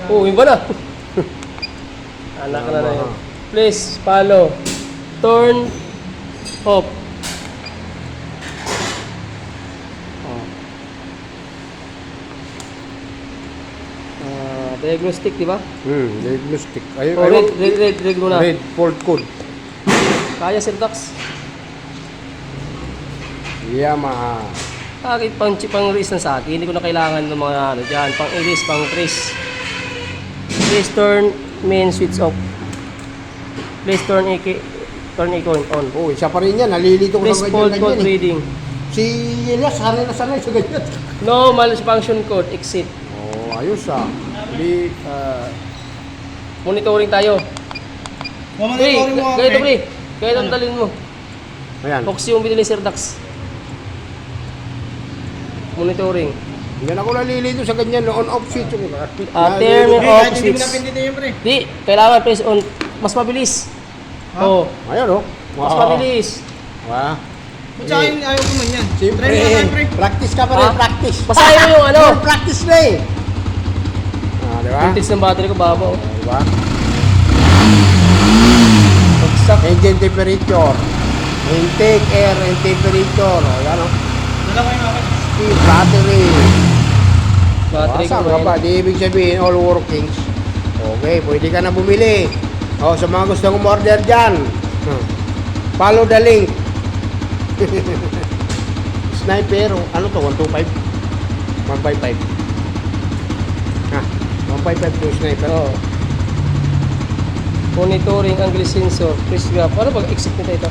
Oh, iba na. Anak na na yun. Please, follow. Turn off. Diagnostic, di ba? Diagnostic. Red muna. Red, fault code. Kaya, Sir Dax. Yamaha. Bakit pang release ng sa akin? Hindi ko na kailangan ng mga ano dyan. Pang release, pang trace. Please turn main switch off. Please turn icon on. Oh, isa pa rin yan. Nalilito ko Please sa code ganyan eh. reading. Si Elias, sanay na sanay sa ganyan. No malfunction code. Exit. Oh, ayos ah. Hindi, Monitoring tayo. Pre, ganito pre. Ganito ang dalhin mo. ayan. Fox yung binili Sir Dax. Monitoring. Hindi na ako nalilito sa ganyan. On-off switch. Turn off switch. Di, kailangan press on. Mas mabilis. Oh, Ayun oh. mas mabilis. Wow. Tsaka yung ayaw ko man yan. Siyempre, Try mo yan, pre. practice ka pa rin, Ah? practice. Basahin mo yung ano. Yung practice na eh. Diba? Voltage ng battery ko baba. Oh. Diba? Bagsak. Engine temperature. Intake, air, and temperature. O, yan o. Dalawa yung akin. Speed, battery. Battery ko. Basa ka ba? Di ibig sabihin, all workings. Okay, pwede ka na bumili. O, sa mga gusto kong order dyan. Follow the link. Sniper, ano to? 125? 155. Ha? 155 to sniper. Oh. Monitoring angle sensor. Press graph. Ano pag exit nito ito?